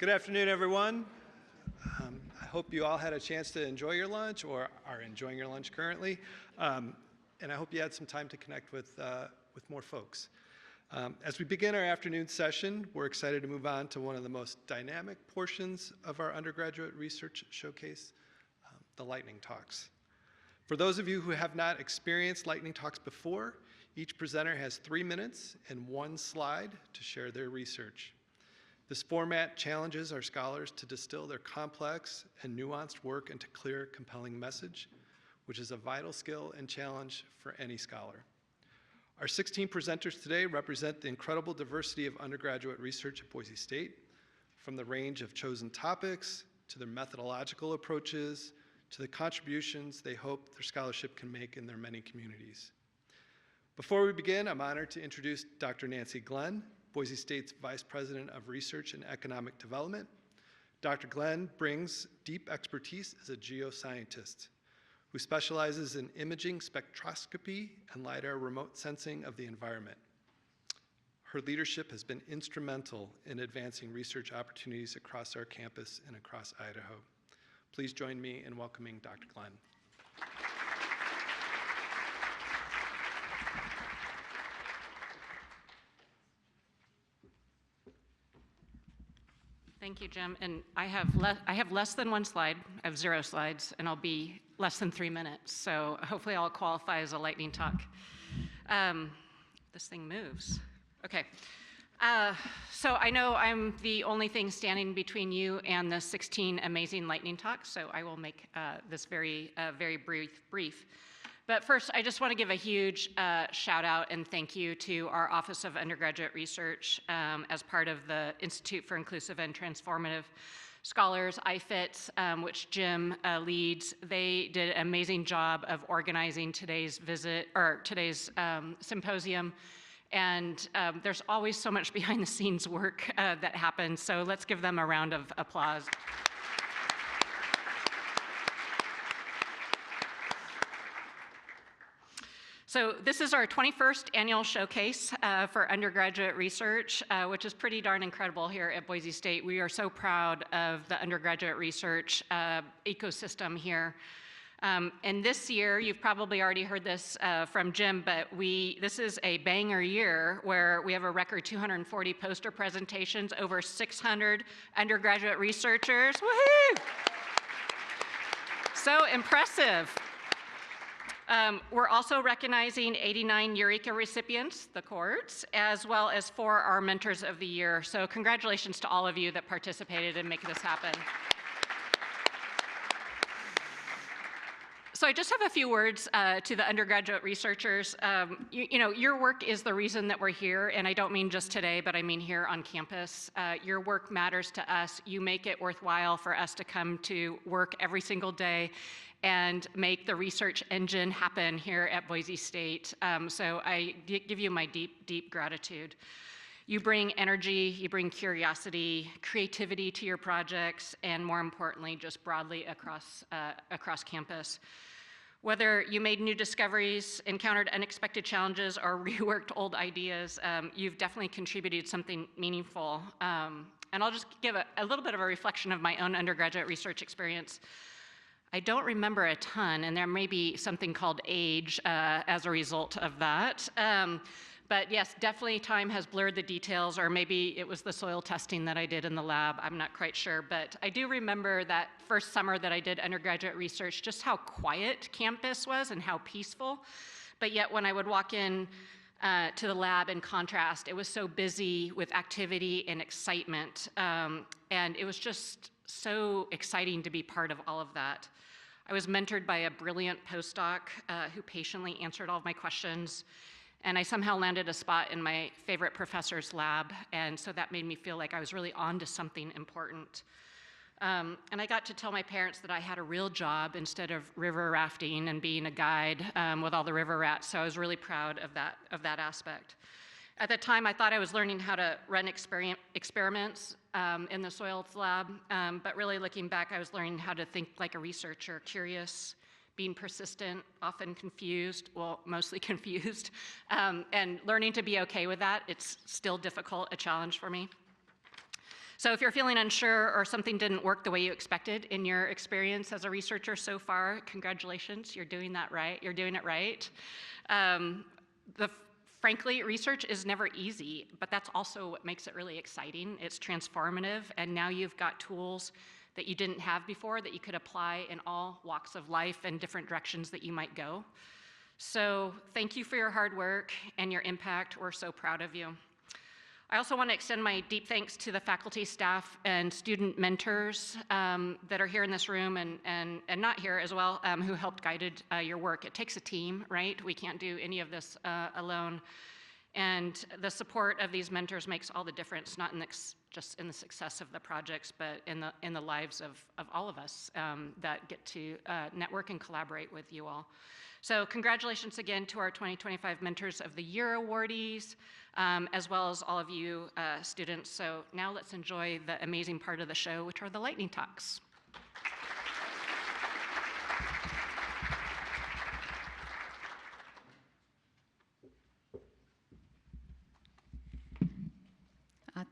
Good afternoon, everyone. I hope you all had a chance to enjoy your lunch or are enjoying your lunch currently. And I hope you had some time to connect with more folks. As we begin our afternoon session, we're excited to move on to one of the most dynamic portions of our undergraduate research showcase, the lightning talks. For those of you who have not experienced lightning talks before, each presenter has 3 minutes and 1 slide to share their research. This format challenges our scholars to distill their complex and nuanced work into clear, compelling message, which is a vital skill and challenge for any scholar. Our 16 presenters today represent the incredible diversity of undergraduate research at Boise State, from the range of chosen topics, to their methodological approaches, to the contributions they hope their scholarship can make in their many communities. Before we begin, I'm honored to introduce Dr. Nancy Glenn, Boise State's Vice President of Research and Economic Development. Dr. Glenn brings deep expertise as a geoscientist who specializes in imaging spectroscopy and LiDAR remote sensing of the environment. Her leadership has been instrumental in advancing research opportunities across our campus and across Idaho. Please join me in welcoming Dr. Glenn. Thank you, Jim. And I have less than 1 slide. I have 0 slides, and I'll be less than 3 minutes. So hopefully I'll qualify as a lightning talk. This thing moves. Okay. So I know I'm the only thing standing between you and the 16 amazing lightning talks, so I will make this very brief. But first, I just want to give a huge shout out and thank you to our Office of Undergraduate Research as part of the Institute for Inclusive and Transformative Scholars, IFITS, which Jim leads. They did an amazing job of organizing today's symposium. And there's always so much behind the scenes work that happens, so let's give them a round of applause. So this is our 21st annual showcase for undergraduate research, which is pretty darn incredible here at Boise State. We are so proud of the undergraduate research ecosystem here. And this year, you've probably already heard this from Jim, but this is a banger year where we have a record 240 poster presentations, over 600 undergraduate researchers. Woohoo! So impressive. We're also recognizing 89 Eureka recipients, the cohorts, as well as 4 our Mentors of the Year. So congratulations to all of you that participated in making this happen. So I just have a few words to the undergraduate researchers. You know, your work is the reason that we're here, and I don't mean just today, but I mean here on campus. Your work matters to us. You make it worthwhile for us to come to work every single day and make the research engine happen here at Boise State. So I give you my deep gratitude. You bring energy, you bring curiosity, creativity to your projects, and more importantly, just broadly across campus. Whether you made new discoveries, encountered unexpected challenges, or reworked old ideas, you've definitely contributed something meaningful. And I'll just give a little bit of a reflection of my own undergraduate research experience. I don't remember a ton, and there may be something called age as a result of that. But yes, definitely time has blurred the details, or maybe it was the soil testing that I did in the lab. I'm not quite sure, but I do remember that first summer that I did undergraduate research, just how quiet campus was and how peaceful. But yet when I would walk in to the lab, in contrast, it was so busy with activity and excitement. And it was just so exciting to be part of all of that. I was mentored by a brilliant postdoc who patiently answered all of my questions. And I somehow landed a spot in my favorite professor's lab, and so that made me feel like I was really on to something important. And I got to tell my parents that I had a real job instead of river rafting and being a guide with all the river rats, so I was really proud of that aspect. At the time, I thought I was learning how to run experiments in the soils lab, but really looking back, I was learning how to think like a researcher, curious, being persistent, often confused, well, mostly confused, and learning to be okay with that. It's still difficult, a challenge for me. So if you're feeling unsure or something didn't work the way you expected in your experience as a researcher so far, congratulations, you're doing that right. You're doing it right. Frankly, research is never easy, but that's also what makes it really exciting. It's transformative, and now you've got tools that you didn't have before that you could apply in all walks of life and different directions that you might go. So thank you for your hard work and your impact. We're so proud of you. I also want to extend my deep thanks to the faculty, staff, and student mentors that are here in this room and not here as well, who helped guided your work. It takes a team, right? We can't do any of this alone. And the support of these mentors makes all the difference, not in just in the success of the projects, but in the lives of all of us that get to network and collaborate with you all. So congratulations again to our 2025 Mentors of the Year awardees, as well as all of you students. So now let's enjoy the amazing part of the show, which are the lightning talks.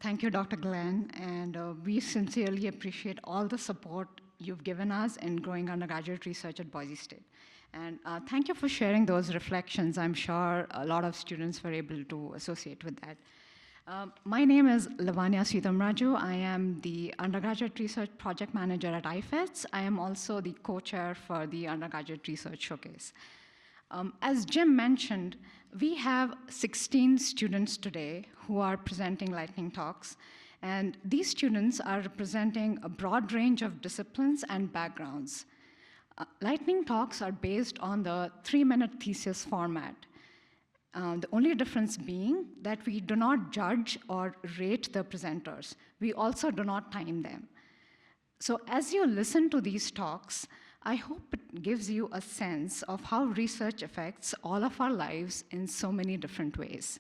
Thank you, Dr. Glenn, and we sincerely appreciate all the support you've given us in growing undergraduate research at Boise State. And thank you for sharing those reflections. I'm sure a lot of students were able to associate with that. My name is Lavanya Sridhamraju. I am the Undergraduate Research Project Manager at IFETS. I am also the co-chair for the Undergraduate Research Showcase. As Jim mentioned, we have 16 students today who are presenting lightning talks, and these students are representing a broad range of disciplines and backgrounds. Lightning talks are based on the 3-minute thesis format. The only difference being that we do not judge or rate the presenters. We also do not time them. So as you listen to these talks, I hope it gives you a sense of how research affects all of our lives in so many different ways.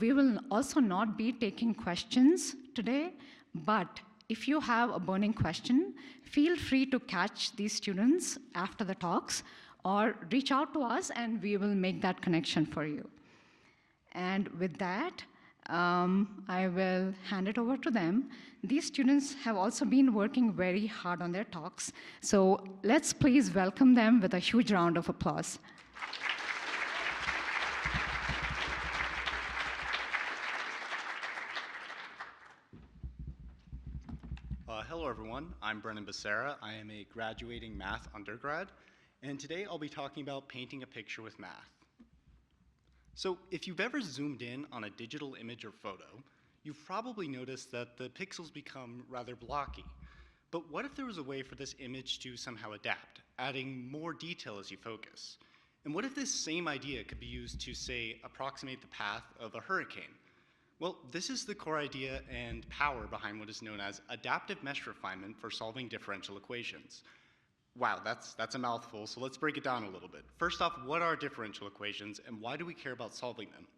We will also not be taking questions today, but if you have a burning question, feel free to catch these students after the talks or reach out to us and we will make that connection for you. And with that, I will hand it over to them. These students have also been working very hard on their talks, so let's please welcome them with a huge round of applause. Hello everyone, I'm Brennan Becerra. I am a graduating math undergrad, and today I'll be talking about painting a picture with math. So if you've ever zoomed in on a digital image or photo, you've probably noticed that the pixels become rather blocky. But what if there was a way for this image to somehow adapt, adding more detail as you focus? And what if this same idea could be used to, say, approximate the path of a hurricane? Well, this is the core idea and power behind what is known as adaptive mesh refinement for solving differential equations. Wow, that's a mouthful, so let's break it down a little bit. First off, what are differential equations and why do we care about solving them?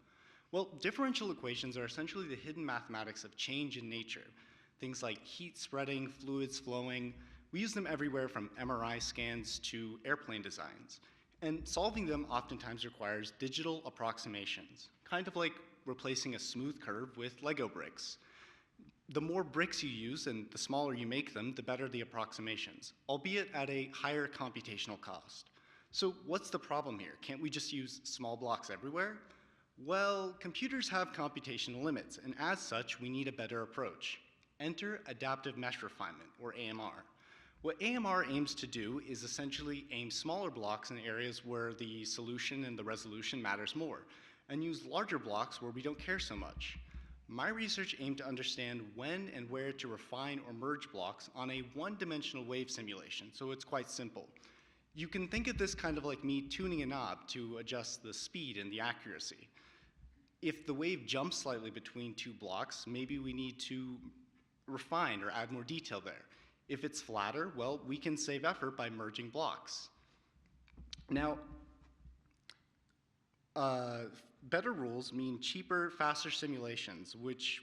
Well, differential equations are essentially the hidden mathematics of change in nature. Things like heat spreading, fluids flowing. We use them everywhere from MRI scans to airplane designs. And solving them oftentimes requires digital approximations, kind of like replacing a smooth curve with Lego bricks. The more bricks you use and the smaller you make them, the better the approximations, albeit at a higher computational cost. So what's the problem here? Can't we just use small blocks everywhere? Well, computers have computational limits, and as such, we need a better approach. Enter adaptive mesh refinement, or AMR. What AMR aims to do is essentially aim smaller blocks in areas where the solution and the resolution matters more, and use larger blocks where we don't care so much. My research aimed to understand when and where to refine or merge blocks on a one-dimensional wave simulation, so it's quite simple. You can think of this kind of like me tuning a knob to adjust the speed and the accuracy. If the wave jumps slightly between two blocks, maybe we need to refine or add more detail there. If it's flatter, well, we can save effort by merging blocks. Now, better rules mean cheaper, faster simulations,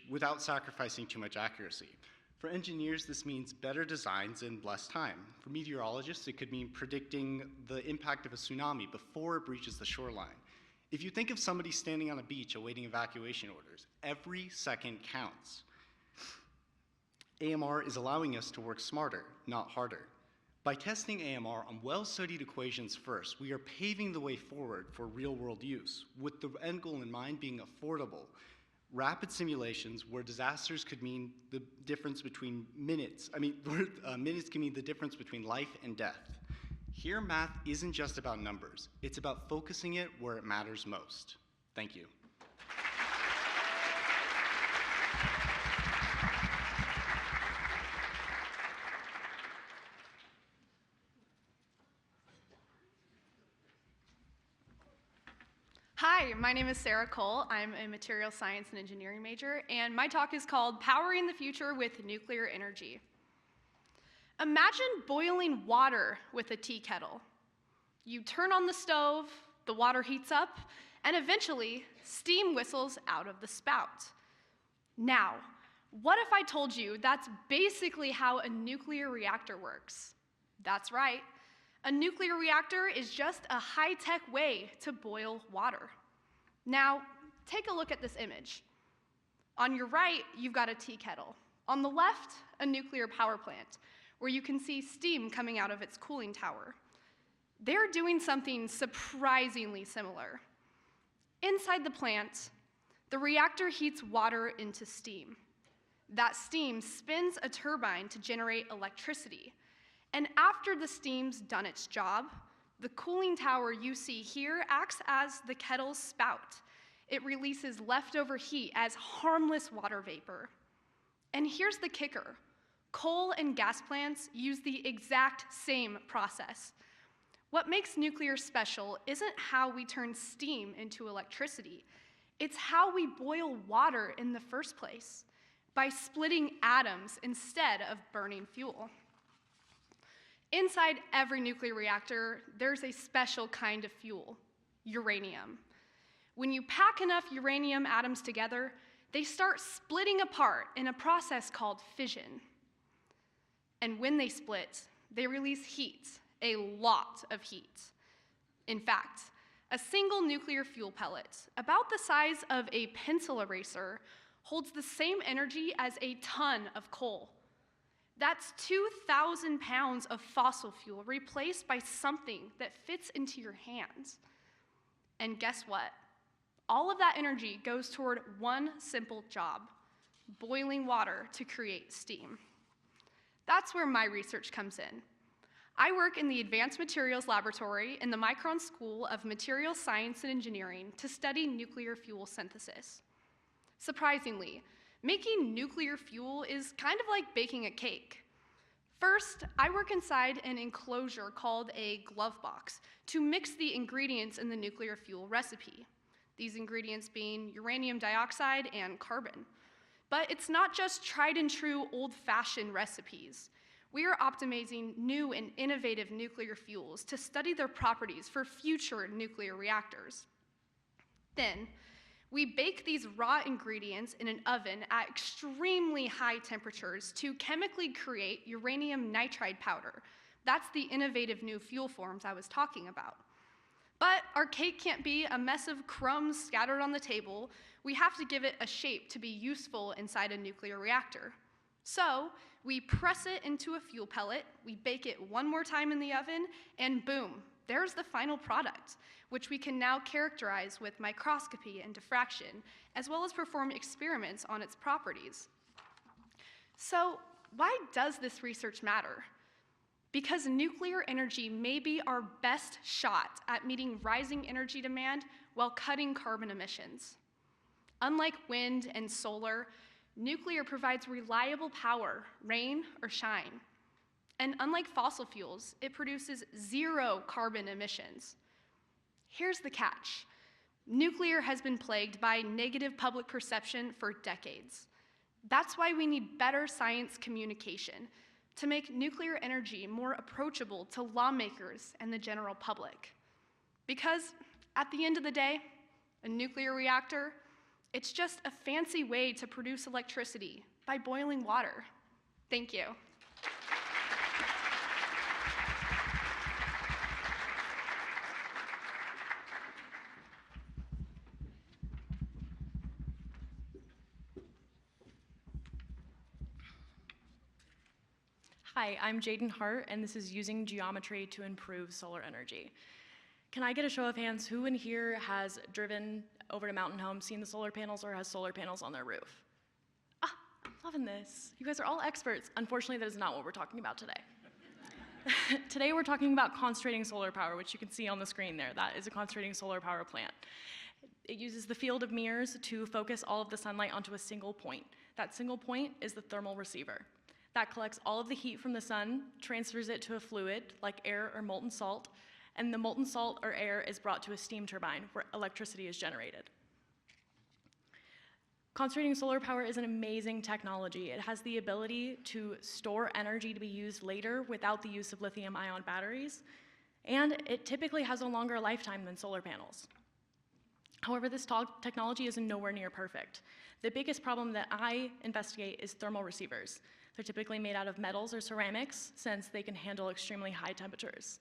without sacrificing too much accuracy. For engineers, this means better designs in less time. For meteorologists, it could mean predicting the impact of a tsunami before it breaches the shoreline. If you think of somebody standing on a beach awaiting evacuation orders, every second counts. AMR is allowing us to work smarter, not harder. By testing AMR on well-studied equations first, we are paving the way forward for real-world use, with the end goal in mind being affordable, rapid simulations where disasters could mean the difference between minutes. Minutes can mean the difference between life and death. Here, math isn't just about numbers. It's about focusing it where it matters most. Thank you. Hi, my name is Sarah Cole. I'm a material science and engineering major, and my talk is called Powering the Future with Nuclear Energy. Imagine boiling water with a tea kettle. You turn on the stove, the water heats up, and eventually, steam whistles out of the spout. Now, what if I told you that's basically how a nuclear reactor works? That's right. A nuclear reactor is just a high-tech way to boil water. Now, take a look at this image. On your right, you've got a tea kettle. On the left, a nuclear power plant, where you can see steam coming out of its cooling tower. They're doing something surprisingly similar. Inside the plant, the reactor heats water into steam. That steam spins a turbine to generate electricity. And after the steam's done its job, the cooling tower you see here acts as the kettle's spout. It releases leftover heat as harmless water vapor. And here's the kicker. Coal and gas plants use the exact same process. What makes nuclear special isn't how we turn steam into electricity. It's how we boil water in the first place, by splitting atoms instead of burning fuel. Inside every nuclear reactor, there's a special kind of fuel, uranium. When you pack enough uranium atoms together, they start splitting apart in a process called fission. And when they split, they release heat, a lot of heat. In fact, a single nuclear fuel pellet, about the size of a pencil eraser, holds the same energy as a ton of coal. That's 2,000 pounds of fossil fuel replaced by something that fits into your hands. And guess what? All of that energy goes toward one simple job, boiling water to create steam. That's where my research comes in. I work in the Advanced Materials Laboratory in the Micron School of Materials Science and Engineering to study nuclear fuel synthesis. Surprisingly, making nuclear fuel is kind of like baking a cake. First, I work inside an enclosure called a glove box to mix the ingredients in the nuclear fuel recipe. These ingredients being uranium dioxide and carbon. But it's not just tried and true old-fashioned recipes. We are optimizing new and innovative nuclear fuels to study their properties for future nuclear reactors. Then, we bake these raw ingredients in an oven at extremely high temperatures to chemically create uranium nitride powder. That's the innovative new fuel forms I was talking about. But our cake can't be a mess of crumbs scattered on the table. We have to give it a shape to be useful inside a nuclear reactor. So we press it into a fuel pellet, we bake it one more time in the oven, and boom, there's the final product, which we can now characterize with microscopy and diffraction, as well as perform experiments on its properties. So why does this research matter? Because nuclear energy may be our best shot at meeting rising energy demand while cutting carbon emissions. Unlike wind and solar, nuclear provides reliable power, rain or shine. And unlike fossil fuels, it produces 0 carbon emissions. Here's the catch. Nuclear has been plagued by negative public perception for decades. That's why we need better science communication to make nuclear energy more approachable to lawmakers and the general public. Because at the end of the day, a nuclear reactor, it's just a fancy way to produce electricity by boiling water. Thank you. Hi, I'm Jaden Hart, and this is Using Geometry to Improve Solar Energy. Can I get a show of hands? Who in here has driven over to Mountain Home, seen the solar panels, or has solar panels on their roof? Ah, I'm loving this. You guys are all experts. Unfortunately, that is not what we're talking about today. Today, we're talking about concentrating solar power, which you can see on the screen there. That is a concentrating solar power plant. It uses the field of mirrors to focus all of the sunlight onto a single point. That single point is the thermal receiver. That collects all of the heat from the sun, transfers it to a fluid, like air or molten salt, and the molten salt or air is brought to a steam turbine where electricity is generated. Concentrating solar power is an amazing technology. It has the ability to store energy to be used later without the use of lithium-ion batteries, and it typically has a longer lifetime than solar panels. However, this technology is nowhere near perfect. The biggest problem that I investigate is thermal receivers. They're typically made out of metals or ceramics since they can handle extremely high temperatures.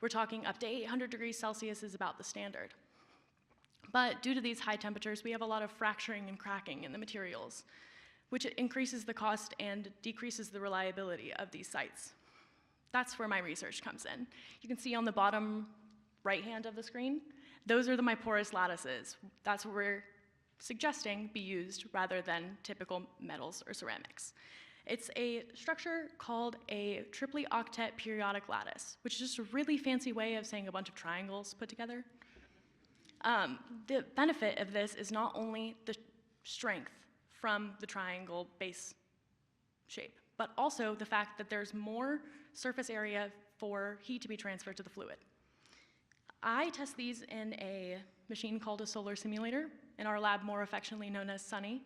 We're talking up to 800 degrees Celsius is about the standard. But due to these high temperatures, we have a lot of fracturing and cracking in the materials, which increases the cost and decreases the reliability of these sites. That's where my research comes in. You can see on the bottom right hand of the screen, those are my porous lattices. That's what we're suggesting be used rather than typical metals or ceramics. It's a structure called a triply octet periodic lattice, which is just a really fancy way of saying a bunch of triangles put together. The benefit of this is not only the strength from the triangle base shape, but also the fact that there's more surface area for heat to be transferred to the fluid. I test these in a machine called a solar simulator, in our lab more affectionately known as Sunny.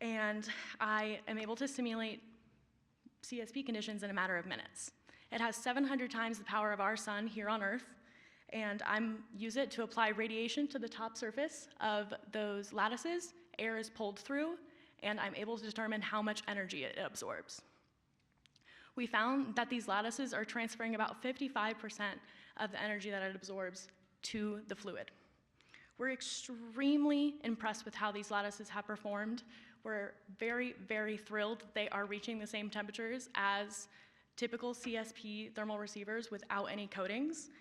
And I am able to simulate CSP conditions in a matter of minutes. It has 700 times the power of our sun here on Earth, and I use it to apply radiation to the top surface of those lattices. Air is pulled through, and I'm able to determine how much energy it absorbs. We found that these lattices are transferring about 55% of the energy that it absorbs to the fluid. We're extremely impressed with how these lattices have performed. We're very, very thrilled that they are reaching the same temperatures as typical CSP thermal receivers without any coatings,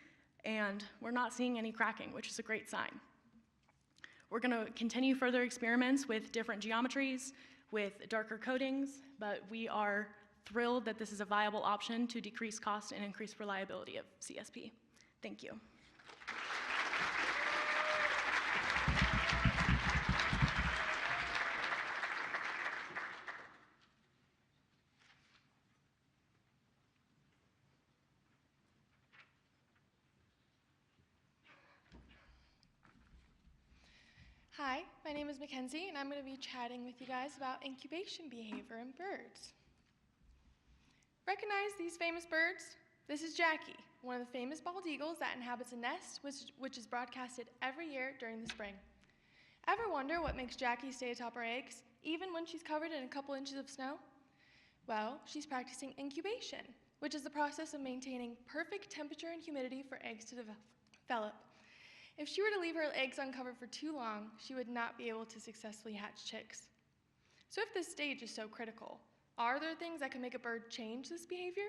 and we're not seeing any cracking, which is a great sign. We're gonna continue further experiments with different geometries, with darker coatings, but we are thrilled that this is a viable option to decrease cost and increase reliability of CSP. Thank you. Hi, my name is Mackenzie, and I'm going to be chatting with you guys about incubation behavior in birds. Recognize these famous birds? This is Jackie, one of the famous bald eagles that inhabits a nest which is broadcasted every year during the spring. Ever wonder what makes Jackie stay atop her eggs, even when she's covered in a couple inches of snow? Well, she's practicing incubation, which is the process of maintaining perfect temperature and humidity for eggs to develop. If she were to leave her eggs uncovered for too long, she would not be able to successfully hatch chicks. So if this stage is so critical, are there things that can make a bird change this behavior?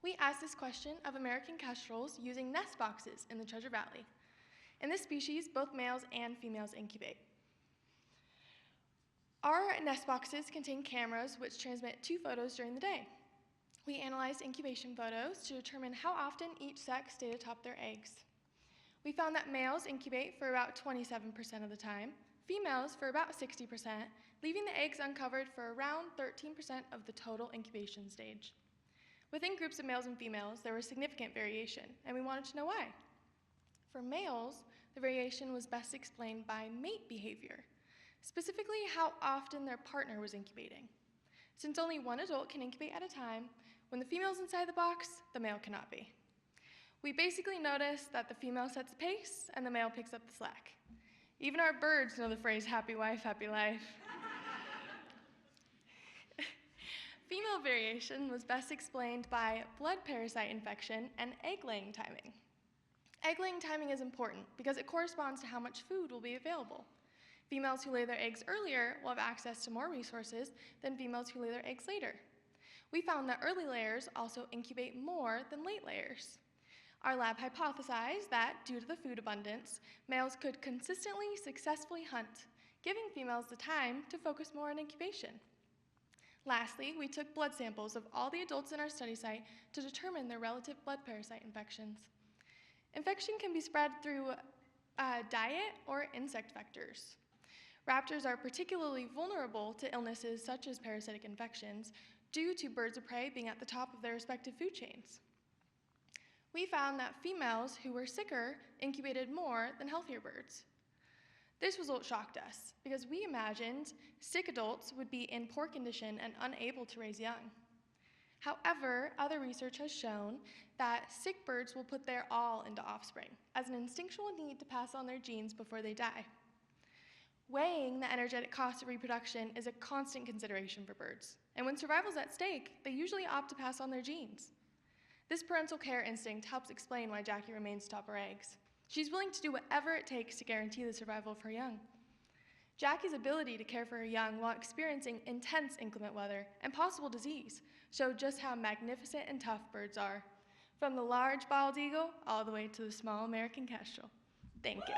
We asked this question of American kestrels using nest boxes in the Treasure Valley. In this species, both males and females incubate. Our nest boxes contain cameras which transmit 2 photos during the day. We analyzed incubation photos to determine how often each sex stayed atop their eggs. We found that males incubate for about 27% of the time, females for about 60%, leaving the eggs uncovered for around 13% of the total incubation stage. Within groups of males and females, there was significant variation, and we wanted to know why. For males, the variation was best explained by mate behavior, specifically how often their partner was incubating. Since only one adult can incubate at a time, when the female's inside the box, the male cannot be. We basically noticed that the female sets the pace and the male picks up the slack. Even our birds know the phrase, happy wife, happy life. Female variation was best explained by blood parasite infection and egg-laying timing. Egg-laying timing is important because it corresponds to how much food will be available. Females who lay their eggs earlier will have access to more resources than females who lay their eggs later. We found that early layers also incubate more than late layers. Our lab hypothesized that, due to the food abundance, males could consistently successfully hunt, giving females the time to focus more on incubation. Lastly, we took blood samples of all the adults in our study site to determine their relative blood parasite infections. Infection can be spread through diet or insect vectors. Raptors are particularly vulnerable to illnesses such as parasitic infections due to birds of prey being at the top of their respective food chains. We found that females who were sicker incubated more than healthier birds. This result shocked us because we imagined sick adults would be in poor condition and unable to raise young. However, other research has shown that sick birds will put their all into offspring as an instinctual need to pass on their genes before they die. Weighing the energetic cost of reproduction is a constant consideration for birds, and when survival is at stake, they usually opt to pass on their genes. This parental care instinct helps explain why Jackie remains atop her eggs. She's willing to do whatever it takes to guarantee the survival of her young. Jackie's ability to care for her young while experiencing intense inclement weather and possible disease showed just how magnificent and tough birds are, from the large bald eagle all the way to the small American kestrel. Thank you.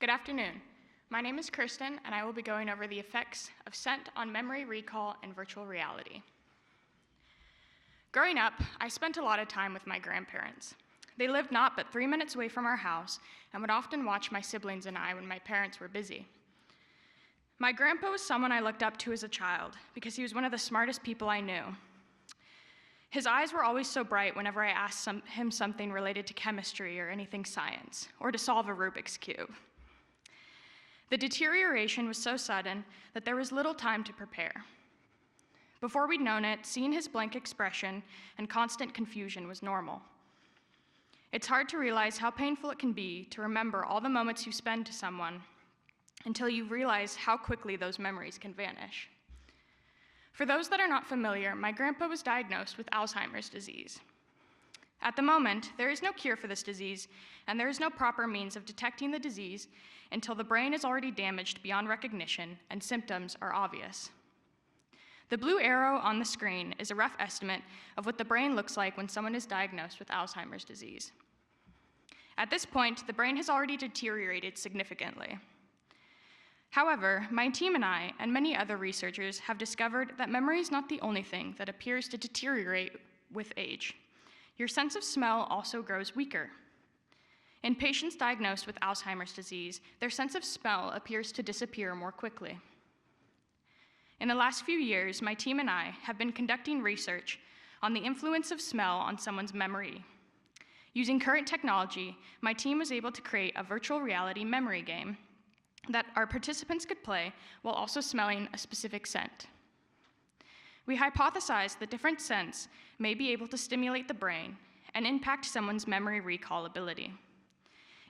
Good afternoon. My name is Kirsten, and I will be going over the effects of scent on memory recall and virtual reality. Growing up, I spent a lot of time with my grandparents. They lived not but 3 minutes away from our house and would often watch my siblings and I when my parents were busy. My grandpa was someone I looked up to as a child because he was one of the smartest people I knew. His eyes were always so bright whenever I asked him something related to chemistry or anything science, or to solve a Rubik's Cube. The deterioration was so sudden that there was little time to prepare. Before we'd known it, seeing his blank expression and constant confusion was normal. It's hard to realize how painful it can be to remember all the moments you spend to someone until you realize how quickly those memories can vanish. For those that are not familiar, my grandpa was diagnosed with Alzheimer's disease. At the moment, there is no cure for this disease, and there is no proper means of detecting the disease until the brain is already damaged beyond recognition and symptoms are obvious. The blue arrow on the screen is a rough estimate of what the brain looks like when someone is diagnosed with Alzheimer's disease. At this point, the brain has already deteriorated significantly. However, my team and I, and many other researchers, have discovered that memory is not the only thing that appears to deteriorate with age. Your sense of smell also grows weaker. In patients diagnosed with Alzheimer's disease, their sense of smell appears to disappear more quickly. In the last few years, my team and I have been conducting research on the influence of smell on someone's memory. Using current technology, my team was able to create a virtual reality memory game that our participants could play while also smelling a specific scent. We hypothesized that different scents may be able to stimulate the brain and impact someone's memory recall ability.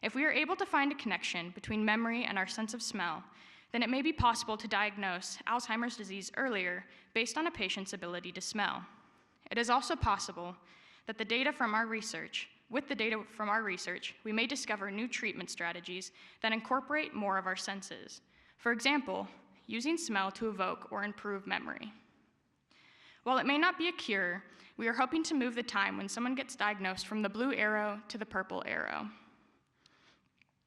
If we are able to find a connection between memory and our sense of smell, then it may be possible to diagnose Alzheimer's disease earlier based on a patient's ability to smell. It is also possible that with the data from our research, we may discover new treatment strategies that incorporate more of our senses. For example, using smell to evoke or improve memory. While it may not be a cure, we are hoping to move the time when someone gets diagnosed from the blue arrow to the purple arrow.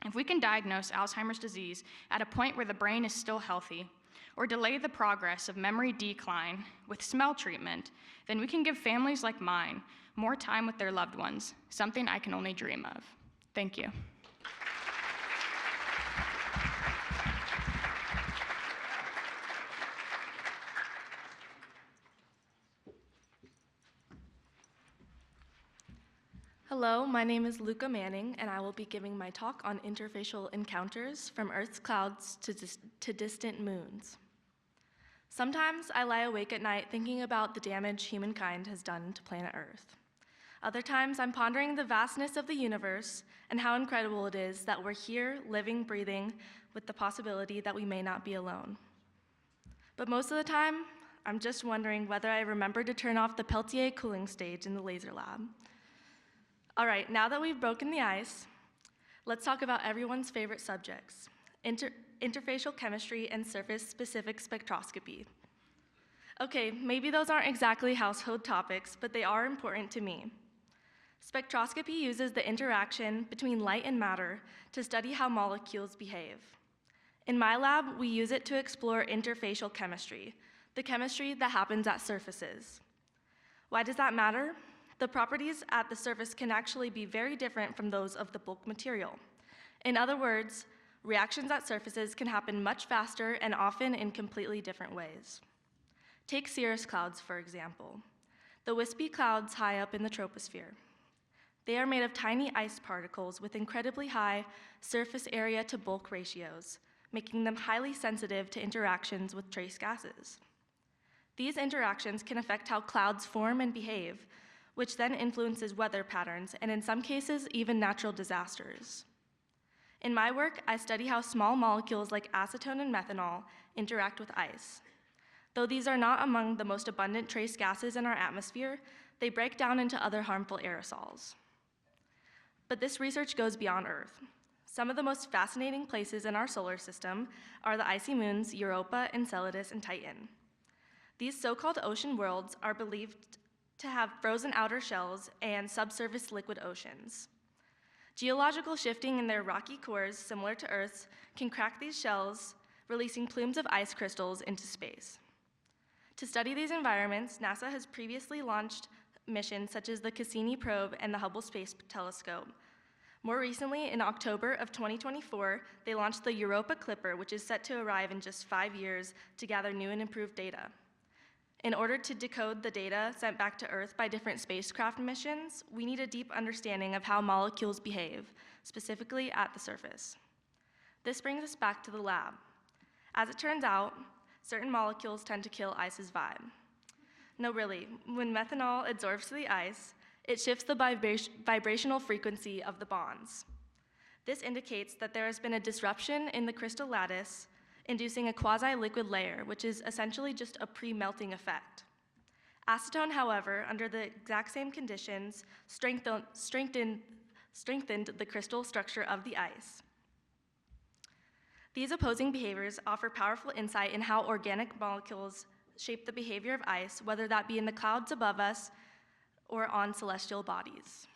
If we can diagnose Alzheimer's disease at a point where the brain is still healthy, or delay the progress of memory decline with smell treatment, then we can give families like mine more time with their loved ones, something I can only dream of. Thank you. Hello, my name is Luca Manning, and I will be giving my talk on interfacial encounters from Earth's clouds to distant moons. Sometimes I lie awake at night thinking about the damage humankind has done to planet Earth. Other times I'm pondering the vastness of the universe and how incredible it is that we're here, living, breathing, with the possibility that we may not be alone. But most of the time, I'm just wondering whether I remembered to turn off the Peltier cooling stage in the laser lab. All right, now that we've broken the ice, let's talk about everyone's favorite subjects, interfacial chemistry and surface-specific spectroscopy. Okay, maybe those aren't exactly household topics, but they are important to me. Spectroscopy uses the interaction between light and matter to study how molecules behave. In my lab, we use it to explore interfacial chemistry, the chemistry that happens at surfaces. Why does that matter? The properties at the surface can actually be very different from those of the bulk material. In other words, reactions at surfaces can happen much faster and often in completely different ways. Take cirrus clouds, for example, the wispy clouds high up in the troposphere. They are made of tiny ice particles with incredibly high surface area to bulk ratios, making them highly sensitive to interactions with trace gases. These interactions can affect how clouds form and behave, which then influences weather patterns and in some cases, even natural disasters. In my work, I study how small molecules like acetone and methanol interact with ice. Though these are not among the most abundant trace gases in our atmosphere, they break down into other harmful aerosols. But this research goes beyond Earth. Some of the most fascinating places in our solar system are the icy moons Europa, Enceladus, and Titan. These so-called ocean worlds are believed to have frozen outer shells and subsurface liquid oceans. Geological shifting in their rocky cores, similar to Earth's, can crack these shells, releasing plumes of ice crystals into space. To study these environments, NASA has previously launched missions such as the Cassini probe and the Hubble Space Telescope. More recently, in October of 2024, they launched the Europa Clipper, which is set to arrive in just 5 years to gather new and improved data. In order to decode the data sent back to Earth by different spacecraft missions, we need a deep understanding of how molecules behave, specifically at the surface. This brings us back to the lab. As it turns out, certain molecules tend to kill ice's vibe. No, really, when methanol adsorbs to the ice, it shifts the vibrational frequency of the bonds. This indicates that there has been a disruption in the crystal lattice, inducing a quasi-liquid layer, which is essentially just a pre-melting effect. Acetone, however, under the exact same conditions, strengthened the crystal structure of the ice. These opposing behaviors offer powerful insight in how organic molecules shape the behavior of ice, whether that be in the clouds above us or on celestial bodies.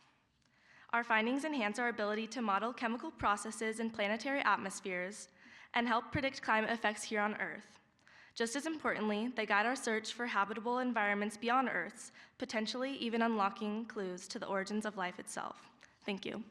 Our findings enhance our ability to model chemical processes in planetary atmospheres and help predict climate effects here on Earth. Just as importantly, they guide our search for habitable environments beyond Earth's, potentially even unlocking clues to the origins of life itself. Thank you.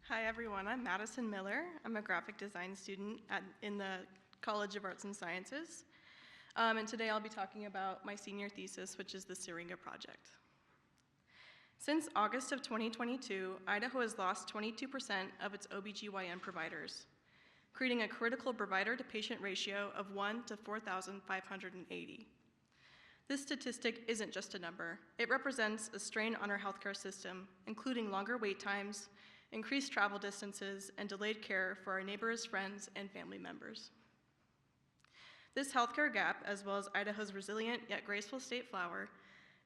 Hi everyone, I'm Madison Miller. I'm a graphic design student in the College of Arts and Sciences. And today I'll be talking about my senior thesis, which is the Syringa Project. Since August of 2022, Idaho has lost 22% of its OBGYN providers, creating a critical provider-to-patient ratio of 1 to 4,580. This statistic isn't just a number. It represents a strain on our healthcare system, including longer wait times, increased travel distances, and delayed care for our neighbors, friends, and family members. This healthcare gap, as well as Idaho's resilient yet graceful state flower,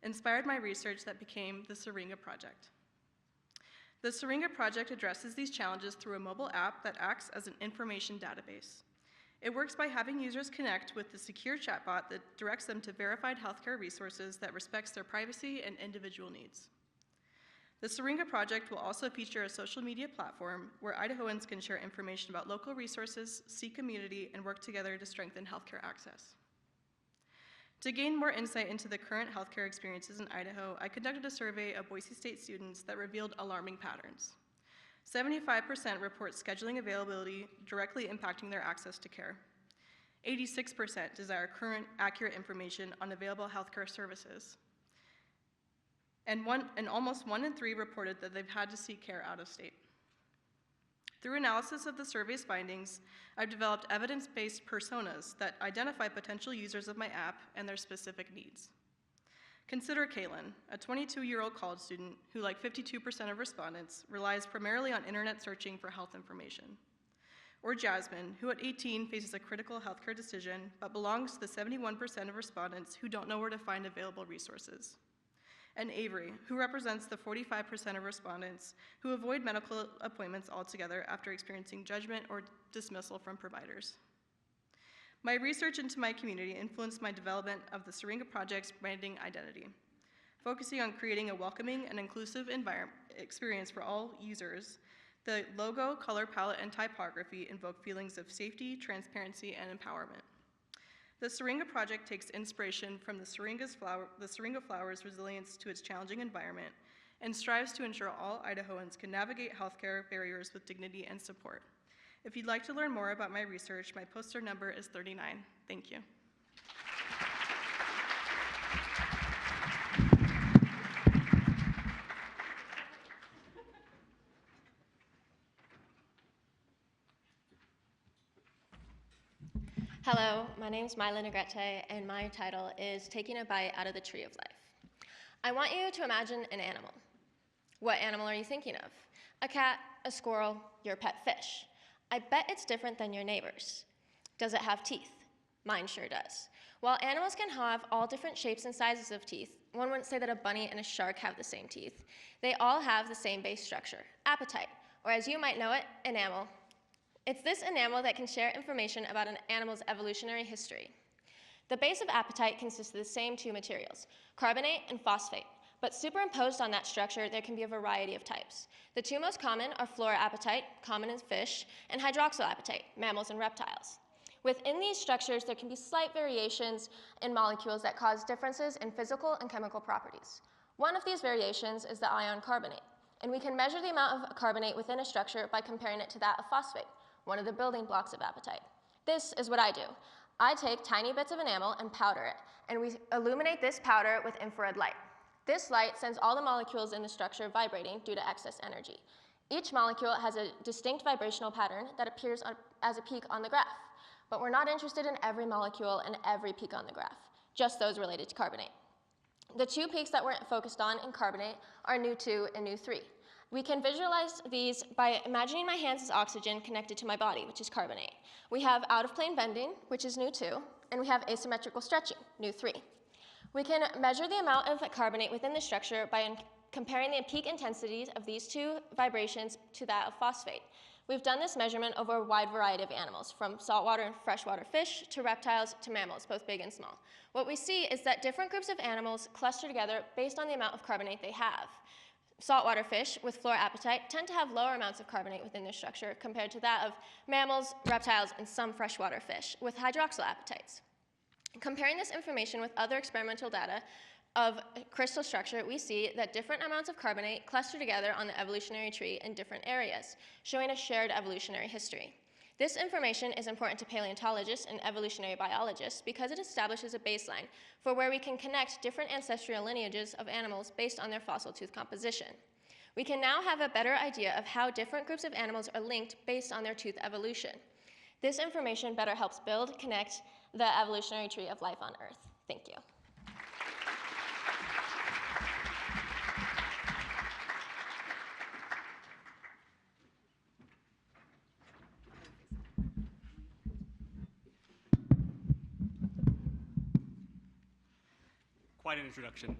inspired my research that became the Syringa Project. The Syringa Project addresses these challenges through a mobile app that acts as an information database. It works by having users connect with the secure chatbot that directs them to verified healthcare resources that respects their privacy and individual needs. The Syringa Project will also feature a social media platform where Idahoans can share information about local resources, see community, and work together to strengthen healthcare access. To gain more insight into the current healthcare experiences in Idaho, I conducted a survey of Boise State students that revealed alarming patterns. 75% report scheduling availability directly impacting their access to care. 86% desire current, accurate information on available healthcare services. And almost 1 in 3 reported that they've had to seek care out of state. Through analysis of the survey's findings, I've developed evidence-based personas that identify potential users of my app and their specific needs. Consider Kaylin, a 22-year-old college student who, like 52% of respondents, relies primarily on internet searching for health information. Or Jasmine, who at 18 faces a critical healthcare decision, but belongs to the 71% of respondents who don't know where to find available resources. And Avery, who represents the 45% of respondents who avoid medical appointments altogether after experiencing judgment or dismissal from providers. My research into my community influenced my development of the Syringa Project's branding identity, focusing on creating a welcoming and inclusive experience for all users. The logo, color palette, and typography invoke feelings of safety, transparency, and empowerment. The Syringa Project takes inspiration from the Syringa flower's resilience to its challenging environment and strives to ensure all Idahoans can navigate healthcare barriers with dignity and support. If you'd like to learn more about my research, my poster number is 39. Thank you. Hello, my name is Myla Negrete, and my title is Taking a Bite Out of the Tree of Life. I want you to imagine an animal. What animal are you thinking of? A cat, a squirrel, your pet fish. I bet it's different than your neighbor's. Does it have teeth? Mine sure does. While animals can have all different shapes and sizes of teeth, one wouldn't say that a bunny and a shark have the same teeth. They all have the same base structure, appetite, or as you might know it, enamel. It's this enamel that can share information about an animal's evolutionary history. The base of appetite consists of the same two materials, carbonate and phosphate, but superimposed on that structure, there can be a variety of types. The two most common are fluoroapatite, common in fish, and hydroxylapatite, mammals and reptiles. Within these structures, there can be slight variations in molecules that cause differences in physical and chemical properties. One of these variations is the ion carbonate, and we can measure the amount of carbonate within a structure by comparing it to that of phosphate, one of the building blocks of appetite. This is what I do. I take tiny bits of enamel and powder it, and we illuminate this powder with infrared light. This light sends all the molecules in the structure vibrating due to excess energy. Each molecule has a distinct vibrational pattern that appears as a peak on the graph, but we're not interested in every molecule and every peak on the graph, just those related to carbonate. The two peaks that we're focused on in carbonate are nu2 and nu3. We can visualize these by imagining my hands as oxygen connected to my body, which is carbonate. We have out-of-plane bending, which is nu2, and we have asymmetrical stretching, nu3. We can measure the amount of carbonate within the structure by comparing the peak intensities of these two vibrations to that of phosphate. We've done this measurement over a wide variety of animals, from saltwater and freshwater fish to reptiles to mammals, both big and small. What we see is that different groups of animals cluster together based on the amount of carbonate they have. Saltwater fish with fluoroapatite tend to have lower amounts of carbonate within their structure compared to that of mammals, reptiles, and some freshwater fish with hydroxylapatites. Comparing this information with other experimental data of crystal structure, we see that different amounts of carbonate cluster together on the evolutionary tree in different areas, showing a shared evolutionary history. This information is important to paleontologists and evolutionary biologists because it establishes a baseline for where we can connect different ancestral lineages of animals based on their fossil tooth composition. We can now have a better idea of how different groups of animals are linked based on their tooth evolution. This information better helps connect the evolutionary tree of life on Earth. Thank you. Quite an introduction.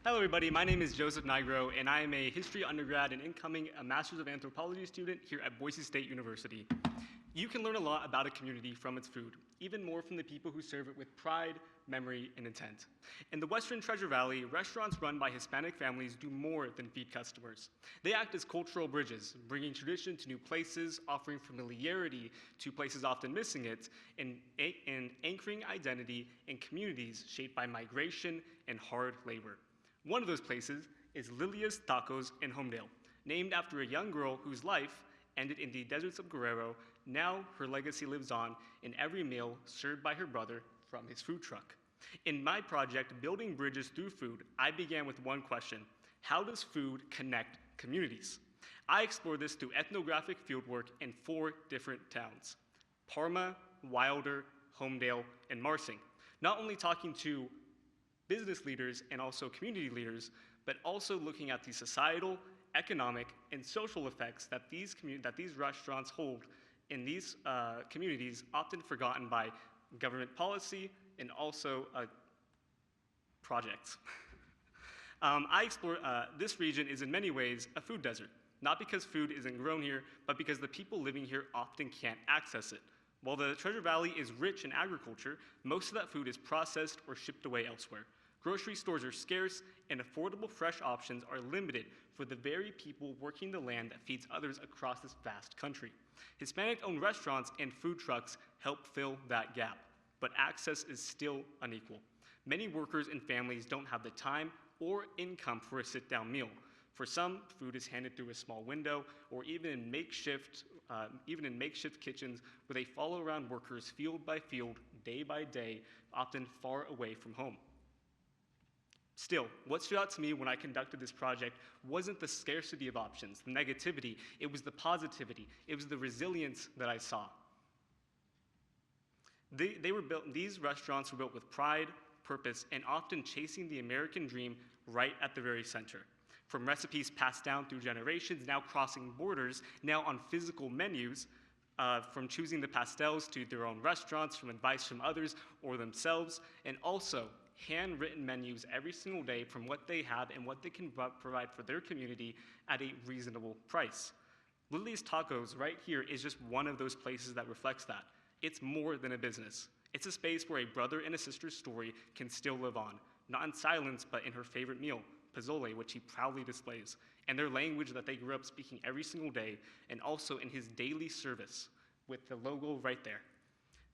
Hello everybody, my name is Joseph Nigro, and I am a history undergrad and incoming Master's of Anthropology student here at Boise State University. You can learn a lot about a community from its food, even more from the people who serve it with pride, memory, and intent. In the Western Treasure Valley, restaurants run by Hispanic families do more than feed customers. They act as cultural bridges, bringing tradition to new places, offering familiarity to places often missing it, and anchoring identity in communities shaped by migration and hard labor. One of those places is Lilia's Tacos in Homedale, named after a young girl whose life ended in the deserts of Guerrero. Now her legacy lives on in every meal served by her brother from his food truck. In my project, Building Bridges Through Food, I began with one question: how does food connect communities? I explored this through ethnographic fieldwork in 4 different towns: Parma, Wilder, Homedale, and Marsing. Not only talking to business leaders, and also community leaders, but also looking at the societal, economic, and social effects that these restaurants hold in these communities, often forgotten by government policy and also projects. I explore this region is in many ways a food desert, not because food isn't grown here, but because the people living here often can't access it. While the Treasure Valley is rich in agriculture, most of that food is processed or shipped away elsewhere. Grocery stores are scarce, and affordable fresh options are limited for the very people working the land that feeds others across this vast country. Hispanic-owned restaurants and food trucks help fill that gap, but access is still unequal. Many workers and families don't have the time or income for a sit-down meal. For some, food is handed through a small window, or even in makeshift kitchens where they follow around workers field by field, day by day, often far away from home. Still, what stood out to me when I conducted this project wasn't the scarcity of options, the negativity, it was the positivity, it was the resilience that I saw. These restaurants were built with pride, purpose, and often chasing the American dream right at the very center. From recipes passed down through generations, now crossing borders, now on physical menus, from choosing the pastels to their own restaurants, from advice from others or themselves, and also handwritten menus every single day from what they have and what they can provide for their community at a reasonable price. Lily's Tacos right here is just one of those places that reflects that. It's more than a business. It's a space where a brother and a sister's story can still live on, not in silence, but in her favorite meal, pozole, which he proudly displays, and their language that they grew up speaking every single day, and also in his daily service with the logo right there.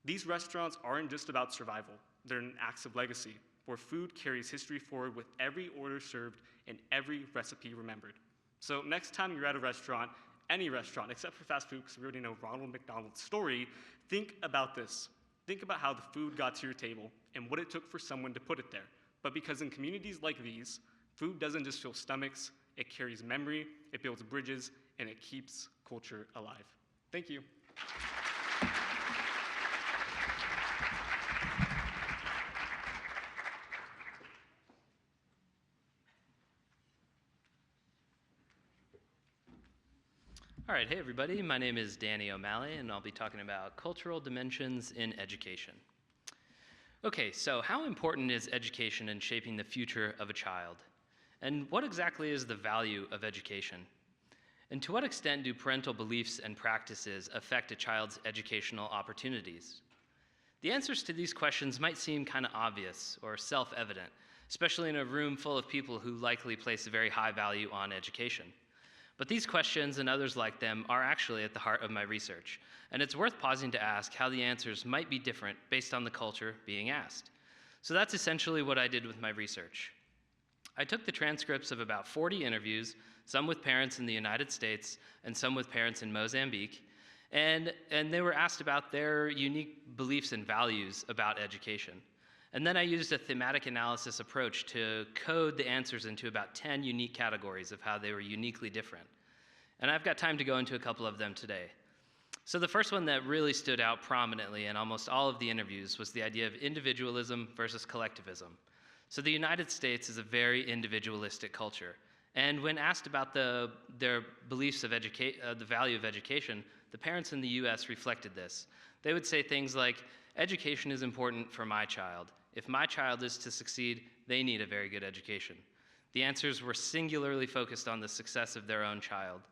These restaurants aren't just about survival, they're an acts of legacy, where food carries history forward with every order served and every recipe remembered. So next time you're at a restaurant, any restaurant, except for fast food, because we already know Ronald McDonald's story, think about this. Think about how the food got to your table and what it took for someone to put it there. But because in communities like these, food doesn't just fill stomachs, it carries memory, it builds bridges, and it keeps culture alive. Thank you. All right, hey everybody, my name is Danny O'Malley, and I'll be talking about cultural dimensions in education. Okay, so how important is education in shaping the future of a child? And what exactly is the value of education? And to what extent do parental beliefs and practices affect a child's educational opportunities? The answers to these questions might seem kind of obvious or self-evident, especially in a room full of people who likely place a very high value on education. But these questions and others like them are actually at the heart of my research, and it's worth pausing to ask how the answers might be different based on the culture being asked. So that's essentially what I did with my research. I took the transcripts of about 40 interviews, some with parents in the United States and some with parents in Mozambique, and they were asked about their unique beliefs and values about education. And then I used a thematic analysis approach to code the answers into about 10 unique categories of how they were uniquely different. And I've got time to go into a couple of them today. So the first one that really stood out prominently in almost all of the interviews was the idea of individualism versus collectivism. So the United States is a very individualistic culture. And when asked about their beliefs of the value of education, the parents in the US reflected this. They would say things like, education is important for my child. If my child is to succeed, they need a very good education. The answers were singularly focused on the success of their own child.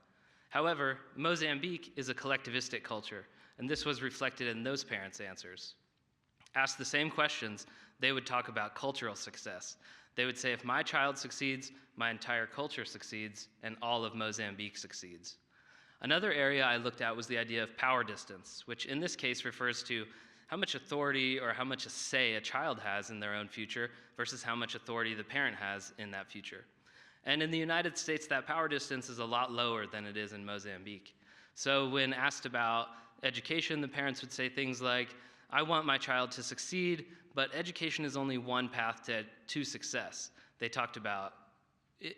However, Mozambique is a collectivistic culture, and this was reflected in those parents' answers. Asked the same questions, they would talk about cultural success. They would say, if my child succeeds, my entire culture succeeds, and all of Mozambique succeeds. Another area I looked at was the idea of power distance, which in this case refers to how much authority or how much a say a child has in their own future versus how much authority the parent has in that future. And in the United States, that power distance is a lot lower than it is in Mozambique. So when asked about education, the parents would say things like, I want my child to succeed, but education is only one path to success. They talked about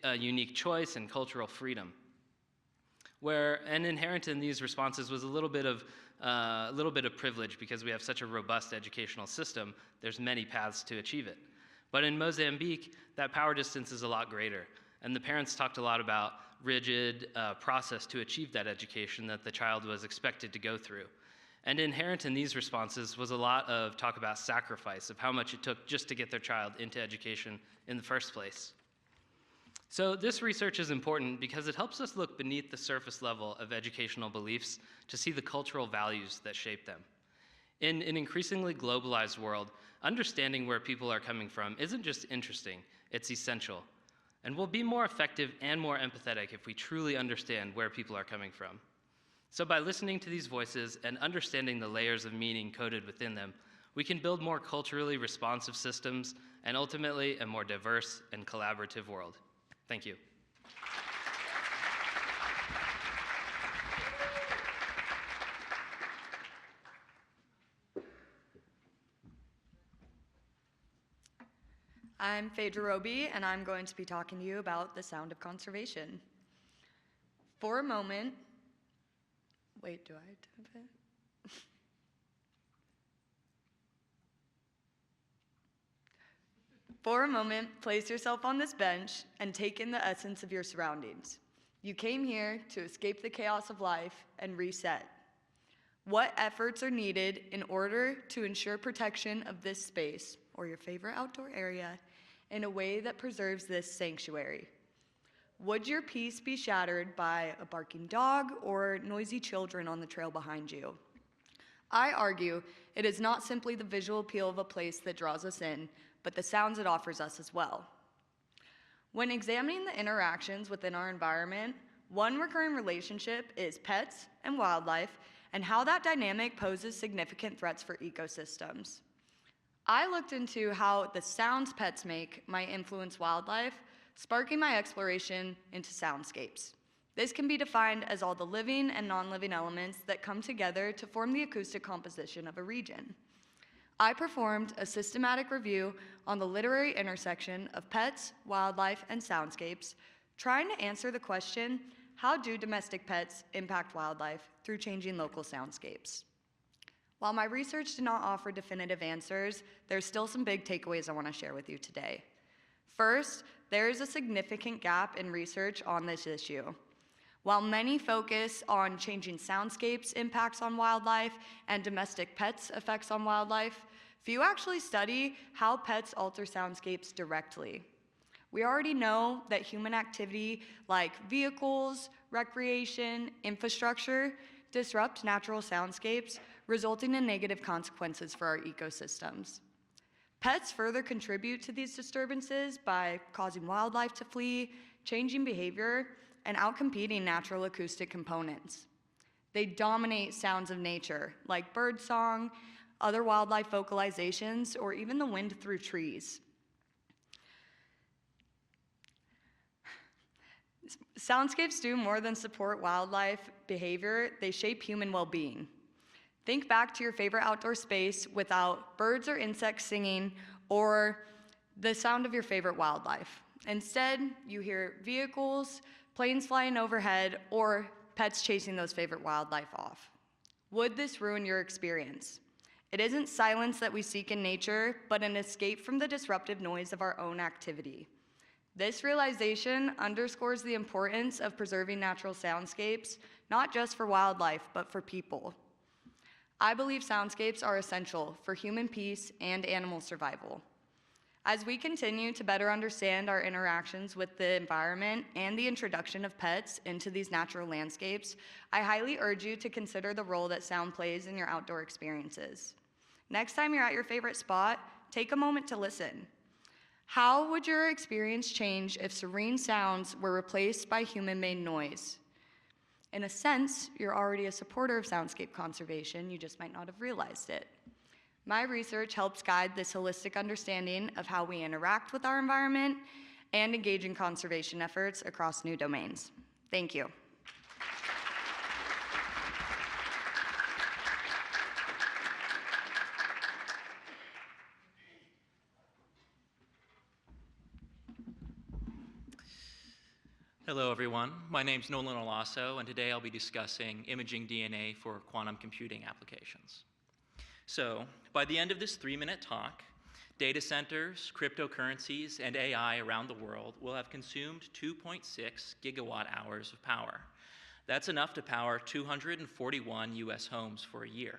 a unique choice and cultural freedom. And inherent in these responses was a little bit of privilege because we have such a robust educational system, there's many paths to achieve it. But in Mozambique, that power distance is a lot greater, and the parents talked a lot about rigid process to achieve that education that the child was expected to go through. And inherent in these responses was a lot of talk about sacrifice, of how much it took just to get their child into education in the first place. So this research is important because it helps us look beneath the surface level of educational beliefs to see the cultural values that shape them. In an increasingly globalized world, understanding where people are coming from isn't just interesting, it's essential. And we'll be more effective and more empathetic if we truly understand where people are coming from. So by listening to these voices and understanding the layers of meaning coded within them, we can build more culturally responsive systems and ultimately a more diverse and collaborative world. Thank you. I'm Phaedra Roby, and I'm going to be talking to you about the sound of conservation. For a moment, wait, do I have it? For a moment, place yourself on this bench and take in the essence of your surroundings. You came here to escape the chaos of life and reset. What efforts are needed in order to ensure protection of this space, or your favorite outdoor area, in a way that preserves this sanctuary? Would your peace be shattered by a barking dog or noisy children on the trail behind you? I argue it is not simply the visual appeal of a place that draws us in, but the sounds it offers us as well. When examining the interactions within our environment, one recurring relationship is pets and wildlife, and how that dynamic poses significant threats for ecosystems. I looked into how the sounds pets make might influence wildlife, sparking my exploration into soundscapes. This can be defined as all the living and non-living elements that come together to form the acoustic composition of a region. I performed a systematic review on the literary intersection of pets, wildlife, and soundscapes, trying to answer the question, how do domestic pets impact wildlife through changing local soundscapes? While my research did not offer definitive answers, there's still some big takeaways I want to share with you today. First, there is a significant gap in research on this issue. While many focus on changing soundscapes' impacts on wildlife and domestic pets' effects on wildlife, few actually study how pets alter soundscapes directly. We already know that human activity like vehicles, recreation, infrastructure disrupt natural soundscapes, resulting in negative consequences for our ecosystems. Pets further contribute to these disturbances by causing wildlife to flee, changing behavior, and outcompeting natural acoustic components. They dominate sounds of nature, like birdsong, other wildlife vocalizations, or even the wind through trees. Soundscapes do more than support wildlife behavior, they shape human well-being. Think back to your favorite outdoor space without birds or insects singing or the sound of your favorite wildlife. Instead, you hear vehicles, planes flying overhead, or pets chasing those favorite wildlife off. Would this ruin your experience? It isn't silence that we seek in nature, but an escape from the disruptive noise of our own activity. This realization underscores the importance of preserving natural soundscapes, not just for wildlife, but for people. I believe soundscapes are essential for human peace and animal survival. As we continue to better understand our interactions with the environment and the introduction of pets into these natural landscapes, I highly urge you to consider the role that sound plays in your outdoor experiences. Next time you're at your favorite spot, take a moment to listen. How would your experience change if serene sounds were replaced by human-made noise? In a sense, you're already a supporter of soundscape conservation, you just might not have realized it. My research helps guide this holistic understanding of how we interact with our environment and engage in conservation efforts across new domains. Thank you. Hello, everyone. My name's Nolan Olaso, and today I'll be discussing imaging DNA for quantum computing applications. So, by the end of this 3-minute talk, Data centers, cryptocurrencies, and AI around the world will have consumed 2.6 gigawatt hours of power. That's enough to power 241 US homes for a year.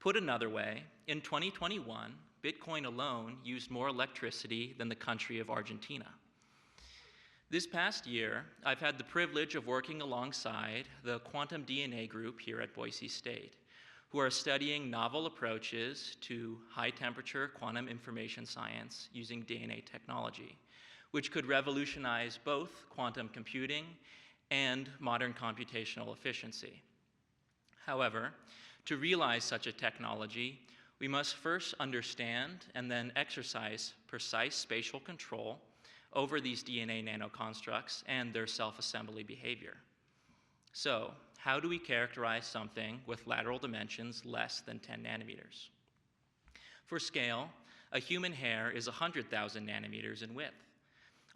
Put another way, in 2021, Bitcoin alone used more electricity than the country of Argentina. This past year, I've had the privilege of working alongside the Quantum DNA group here at Boise State, who are studying novel approaches to high-temperature quantum information science using DNA technology, which could revolutionize both quantum computing and modern computational efficiency. However, to realize such a technology, we must first understand and then exercise precise spatial control over these DNA nanoconstructs and their self-assembly behavior. So, how do we characterize something with lateral dimensions less than 10 nanometers? For scale, a human hair is 100,000 nanometers in width.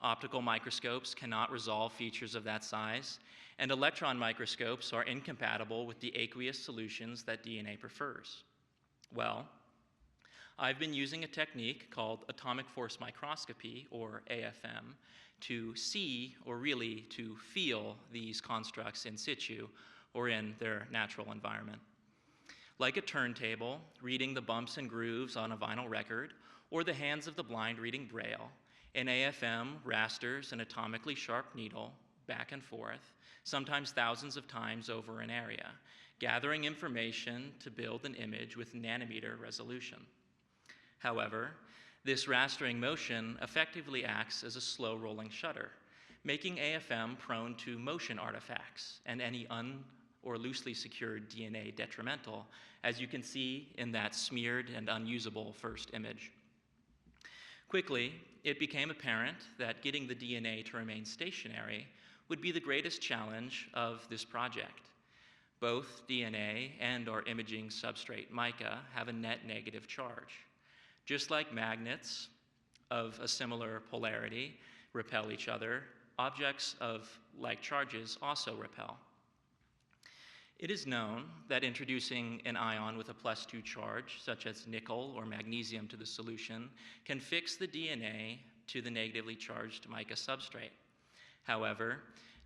Optical microscopes cannot resolve features of that size, and electron microscopes are incompatible with the aqueous solutions that DNA prefers. Well, I've been using a technique called atomic force microscopy, or AFM, to see, or really to feel, these constructs in situ, or in their natural environment. Like a turntable, reading the bumps and grooves on a vinyl record, or the hands of the blind reading Braille, an AFM rasters an atomically sharp needle back and forth, sometimes thousands of times over an area, gathering information to build an image with nanometer resolution. However, this rastering motion effectively acts as a slow rolling shutter, making AFM prone to motion artifacts and any or loosely secured DNA detrimental, as you can see in that smeared and unusable first image. Quickly, it became apparent that getting the DNA to remain stationary would be the greatest challenge of this project. Both DNA and our imaging substrate mica have a net negative charge. Just like magnets of a similar polarity repel each other, objects of like charges also repel. It is known that introducing an ion with a +2 charge, such as nickel or magnesium, to the solution can fix the DNA to the negatively charged mica substrate. However,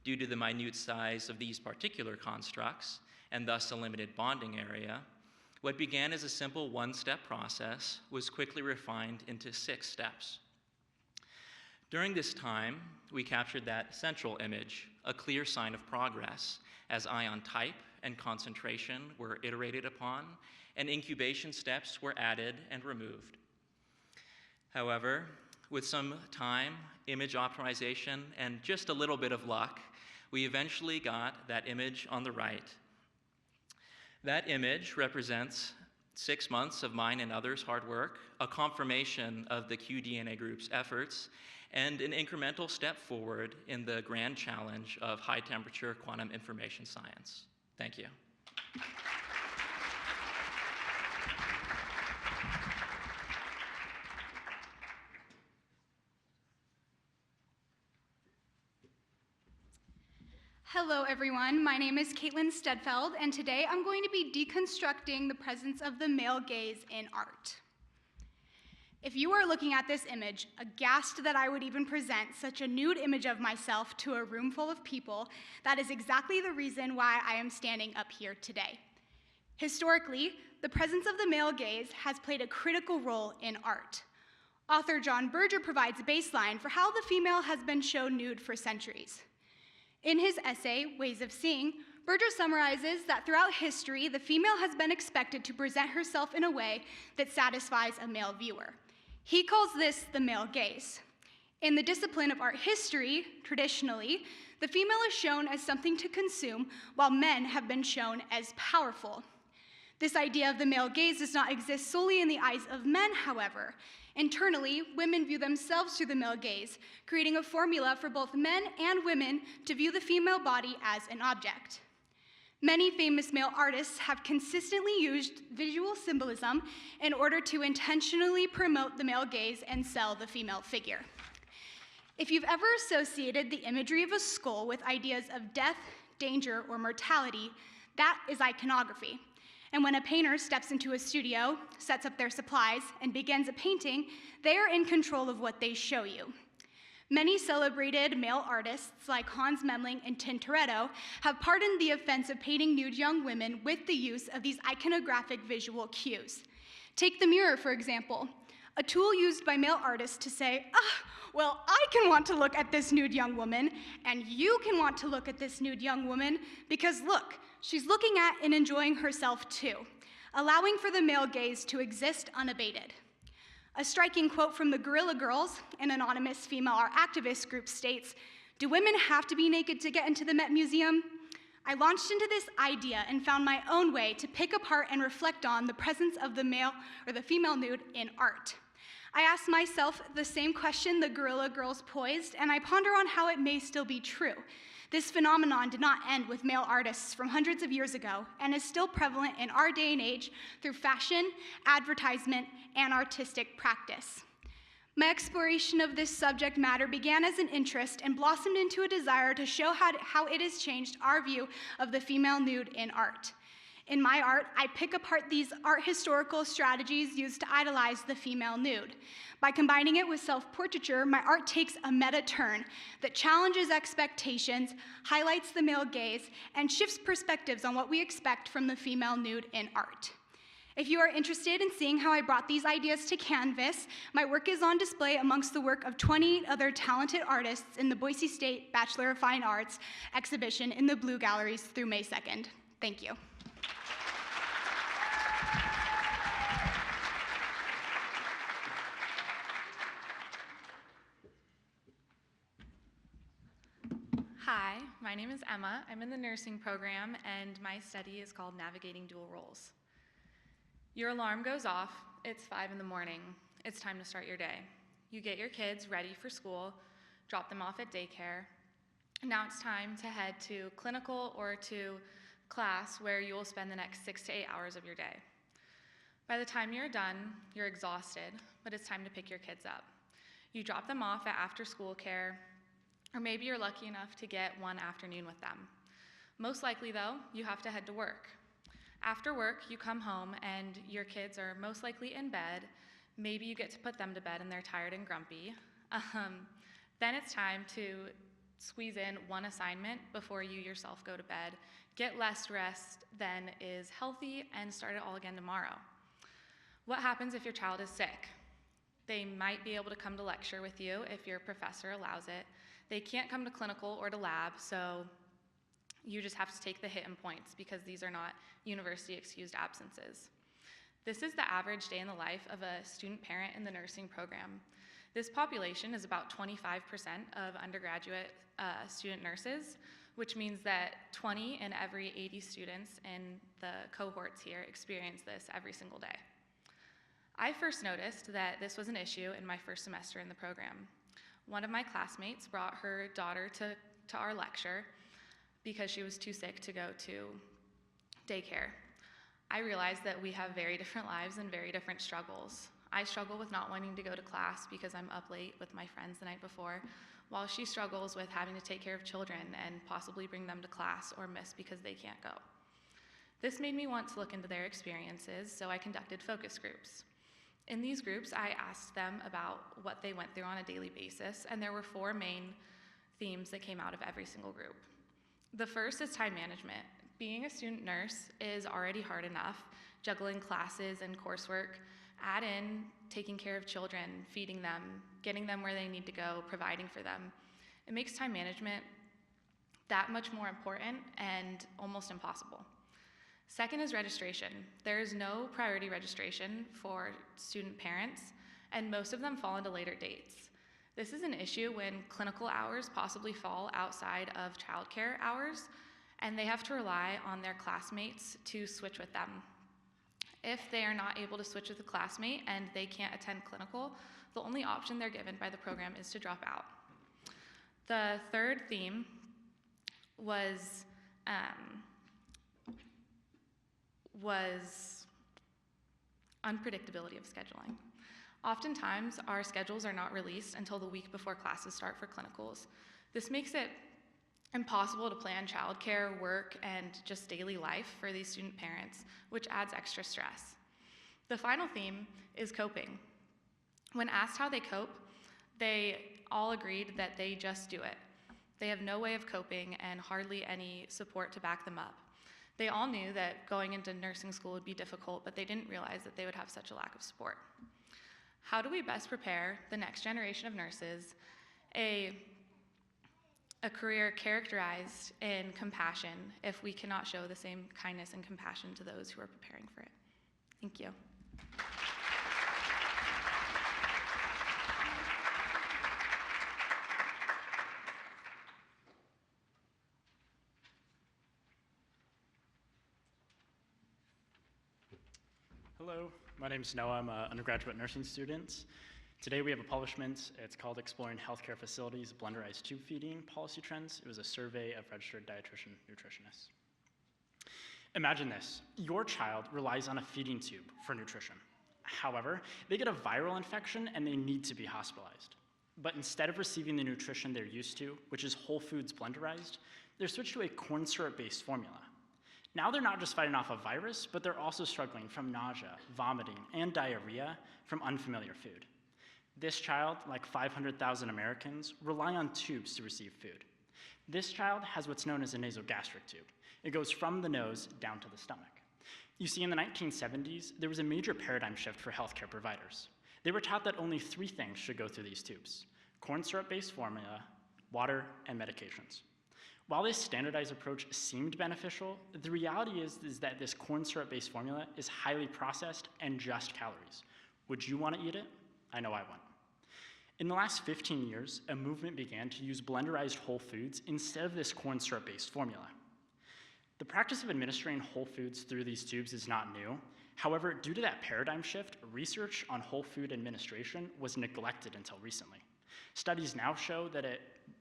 due to the minute size of these particular constructs, and thus a limited bonding area, what began as a simple one-step process was quickly refined into 6 steps. During this time, we captured that central image, a clear sign of progress, as ion type and concentration were iterated upon, and incubation steps were added and removed. However, with some time, image optimization, and just a little bit of luck, we eventually got that image on the right. That image represents 6 months of mine and others' hard work, a confirmation of the QDNA group's efforts, and an incremental step forward in the grand challenge of high-temperature quantum information science. Thank you. Hello, everyone. My name is Caitlin Stedfeld, and today I'm going to be deconstructing the presence of the male gaze in art. If you are looking at this image, aghast that I would even present such a nude image of myself to a room full of people, that is exactly the reason why I am standing up here today. Historically, the presence of the male gaze has played a critical role in art. Author John Berger provides a baseline for how the female has been shown nude for centuries. In his essay, Ways of Seeing, Berger summarizes that throughout history, the female has been expected to present herself in a way that satisfies a male viewer. He calls this the male gaze. In the discipline of art history, traditionally, the female is shown as something to consume, while men have been shown as powerful. This idea of the male gaze does not exist solely in the eyes of men, however. Internally, women view themselves through the male gaze, creating a formula for both men and women to view the female body as an object. Many famous male artists have consistently used visual symbolism in order to intentionally promote the male gaze and sell the female figure. If you've ever associated the imagery of a skull with ideas of death, danger, or mortality, that is iconography. And when a painter steps into a studio, sets up their supplies, and begins a painting, they are in control of what they show you. Many celebrated male artists like Hans Memling and Tintoretto have pardoned the offense of painting nude young women with the use of these iconographic visual cues. Take the mirror, for example, a tool used by male artists to say, well, I can want to look at this nude young woman, and you can want to look at this nude young woman, because look, she's looking at and enjoying herself too, allowing for the male gaze to exist unabated. A striking quote from the Guerrilla Girls, an anonymous female art activist group, states, "Do women have to be naked to get into the Met Museum?" I launched into this idea and found my own way to pick apart and reflect on the presence of the male or the female nude in art. I asked myself the same question the Guerrilla Girls posed, and I ponder on how it may still be true. This phenomenon did not end with male artists from hundreds of years ago and is still prevalent in our day and age through fashion, advertisement, and artistic practice. My exploration of this subject matter began as an interest and blossomed into a desire to show how it has changed our view of the female nude in art. In my art, I pick apart these art historical strategies used to idolize the female nude. By combining it with self-portraiture, my art takes a meta turn that challenges expectations, highlights the male gaze, and shifts perspectives on what we expect from the female nude in art. If you are interested in seeing how I brought these ideas to canvas, my work is on display amongst the work of 28 other talented artists in the Boise State Bachelor of Fine Arts exhibition in the Blue Galleries through May 2nd. Thank you. Hi, my name is Emma. I'm in the nursing program, and my study is called Navigating Dual Roles. Your alarm goes off. It's 5 in the morning. It's time to start your day. You get your kids ready for school, drop them off at daycare. Now it's time to head to clinical or to class where you will spend the next 6 to 8 hours of your day. By the time you're done, you're exhausted, but it's time to pick your kids up. You drop them off at after-school care, or maybe you're lucky enough to get one afternoon with them. Most likely, though, you have to head to work. After work, you come home and your kids are most likely in bed. Maybe you get to put them to bed and they're tired and grumpy. Then it's time to squeeze in one assignment before you yourself go to bed, get less rest than is healthy, and start it all again tomorrow. What happens if your child is sick? They might be able to come to lecture with you if your professor allows it. They can't come to clinical or to lab, so you just have to take the hit in points because these are not university excused absences. This is the average day in the life of a student parent in the nursing program. This population is about 25% of undergraduate student nurses, which means that 20 in every 80 students in the cohorts here experience this every single day. I first noticed that this was an issue in my first semester in the program. One of my classmates brought her daughter to our lecture because she was too sick to go to daycare. I realized that we have very different lives and very different struggles. I struggle with not wanting to go to class because I'm up late with my friends the night before, while she struggles with having to take care of children and possibly bring them to class or miss because they can't go. This made me want to look into their experiences, so I conducted focus groups. In these groups, I asked them about what they went through on a daily basis, and there were 4 main themes that came out of every single group. The first is time management. Being a student nurse is already hard enough, juggling classes and coursework. Add in taking care of children, feeding them, getting them where they need to go, providing for them. It makes time management that much more important and almost impossible. Second is registration. There is no priority registration for student parents, and most of them fall into later dates. This is an issue when clinical hours possibly fall outside of childcare hours, and they have to rely on their classmates to switch with them. If they are not able to switch with a classmate and they can't attend clinical, the only option they're given by the program is to drop out. The third theme was unpredictability of scheduling. Oftentimes, our schedules are not released until the week before classes start for clinicals. This makes it impossible to plan childcare, work, and just daily life for these student parents, which adds extra stress. The final theme is coping. When asked how they cope, they all agreed that they just do it. They have no way of coping and hardly any support to back them up. They all knew that going into nursing school would be difficult, but they didn't realize that they would have such a lack of support. How do we best prepare the next generation of nurses, a career characterized in compassion, if we cannot show the same kindness and compassion to those who are preparing for it? Thank you. Hello, my name is Noah. I'm an undergraduate nursing student. Today we have a publishment. It's called Exploring Healthcare Facilities Blenderized Tube Feeding Policy Trends. It was a survey of registered dietitian nutritionists. Imagine this. Your child relies on a feeding tube for nutrition. However, they get a viral infection and they need to be hospitalized. But instead of receiving the nutrition they're used to, which is whole foods blenderized, they're switched to a corn syrup-based formula. Now they're not just fighting off a virus, but they're also struggling from nausea, vomiting, and diarrhea from unfamiliar food. This child, like 500,000 Americans, rely on tubes to receive food. This child has what's known as a nasogastric tube. It goes from the nose down to the stomach. You see, in the 1970s, there was a major paradigm shift for healthcare providers. They were taught that only 3 things should go through these tubes: corn syrup-based formula, water, and medications. While this standardized approach seemed beneficial, the reality is that this corn syrup-based formula is highly processed and just calories. Would you want to eat it? I know I wouldn't. In the last 15 years, a movement began to use blenderized whole foods instead of this corn syrup-based formula. The practice of administering whole foods through these tubes is not new. However, due to that paradigm shift, research on whole food administration was neglected until recently. Studies now show that it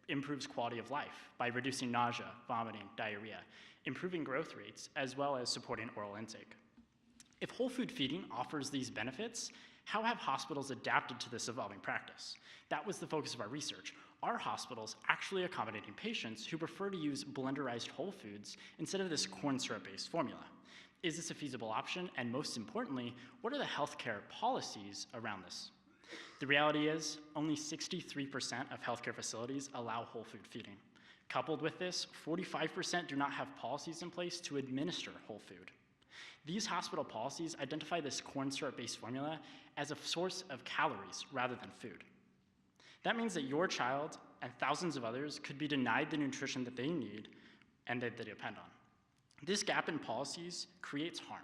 improves quality of life by reducing nausea, vomiting, diarrhea, improving growth rates, as well as supporting oral intake. If whole food feeding offers these benefits, how have hospitals adapted to this evolving practice? That was the focus of our research. Are hospitals actually accommodating patients who prefer to use blenderized whole foods instead of this corn syrup-based formula? Is this a feasible option? And most importantly, what are the healthcare policies around this? The reality is, only 63% of healthcare facilities allow whole food feeding. Coupled with this, 45% do not have policies in place to administer whole food. These hospital policies identify this corn syrup-based formula as a source of calories rather than food. That means that your child and thousands of others could be denied the nutrition that they need and that they depend on. This gap in policies creates harm.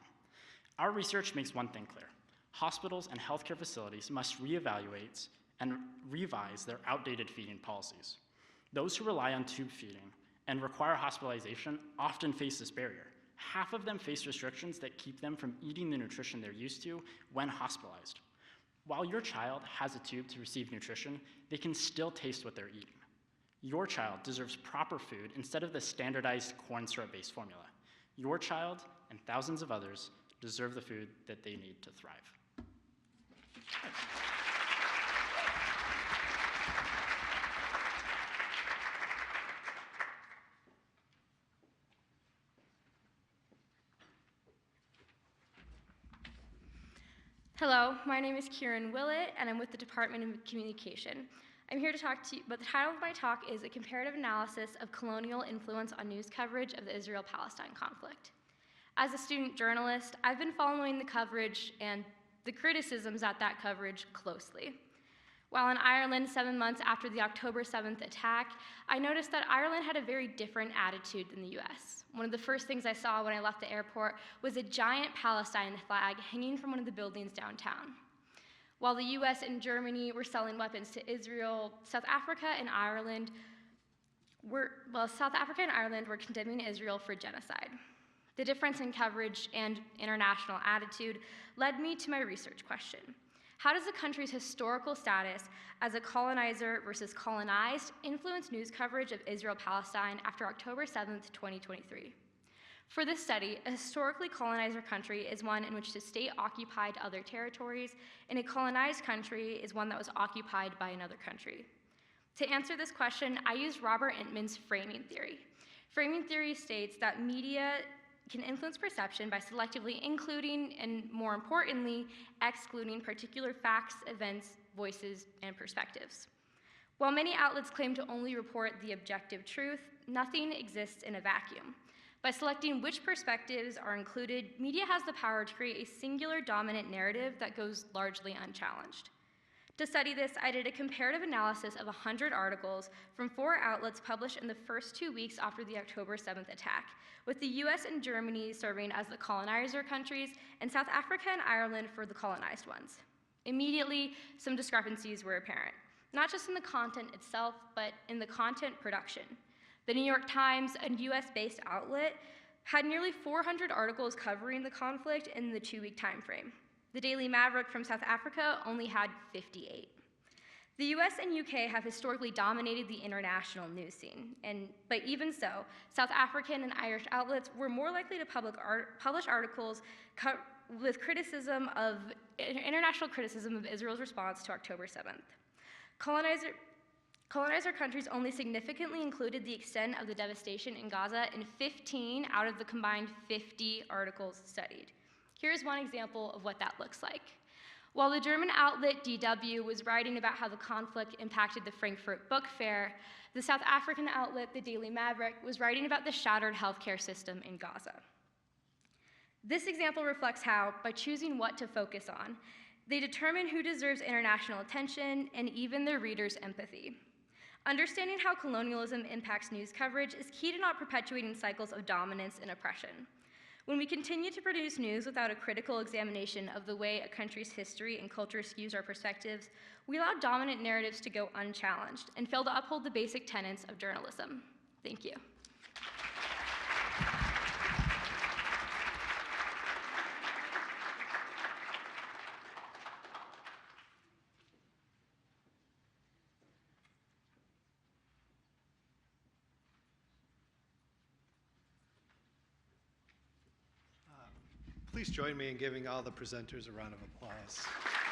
Our research makes one thing clear. Hospitals and healthcare facilities must reevaluate and revise their outdated feeding policies. Those who rely on tube feeding and require hospitalization often face this barrier. Half of them face restrictions that keep them from eating the nutrition they're used to when hospitalized. While your child has a tube to receive nutrition, they can still taste what they're eating. Your child deserves proper food instead of the standardized corn syrup-based formula. Your child and thousands of others deserve the food that they need to thrive. Hello, my name is Kieran Willett, and I'm with the Department of Communication. I'm here to talk to you, but the title of my talk is A Comparative Analysis of Colonial Influence on News Coverage of the Israel-Palestine Conflict. As a student journalist, I've been following the coverage and the criticisms at that coverage closely. While in Ireland 7 months after the October 7th attack, I noticed that Ireland had a very different attitude than the US. One of the first things I saw when I left the airport was a giant Palestine flag hanging from one of the buildings downtown. While the US and Germany were selling weapons to Israel, South Africa and Ireland were condemning Israel for genocide. The difference in coverage and international attitude led me to my research question. How does a country's historical status as a colonizer versus colonized influence news coverage of Israel-Palestine after October 7th, 2023? For this study, a historically colonizer country is one in which the state occupied other territories, and a colonized country is one that was occupied by another country. To answer this question, I used Robert Entman's framing theory. Framing theory states that media can influence perception by selectively including and, more importantly, excluding particular facts, events, voices, and perspectives. While many outlets claim to only report the objective truth, nothing exists in a vacuum. By selecting which perspectives are included, media has the power to create a singular dominant narrative that goes largely unchallenged. To study this, I did a comparative analysis of 100 articles from 4 outlets published in the first 2 weeks after the October 7th attack, with the US and Germany serving as the colonizer countries and South Africa and Ireland for the colonized ones. Immediately, some discrepancies were apparent, not just in the content itself, but in the content production. The New York Times, a US-based outlet, had nearly 400 articles covering the conflict in the 2-week time frame. The Daily Maverick from South Africa only had 58. The US and UK have historically dominated the international news scene, but even so, South African and Irish outlets were more likely to publish articles with international criticism of Israel's response to October 7th. Colonizer countries only significantly included the extent of the devastation in Gaza in 15 out of the combined 50 articles studied. Here's one example of what that looks like. While the German outlet DW was writing about how the conflict impacted the Frankfurt Book Fair, the South African outlet, the Daily Maverick, was writing about the shattered healthcare system in Gaza. This example reflects how, by choosing what to focus on, they determine who deserves international attention and even their readers' empathy. Understanding how colonialism impacts news coverage is key to not perpetuating cycles of dominance and oppression. When we continue to produce news without a critical examination of the way a country's history and culture skews our perspectives, we allow dominant narratives to go unchallenged and fail to uphold the basic tenets of journalism. Thank you. Please join me in giving all the presenters a round of applause.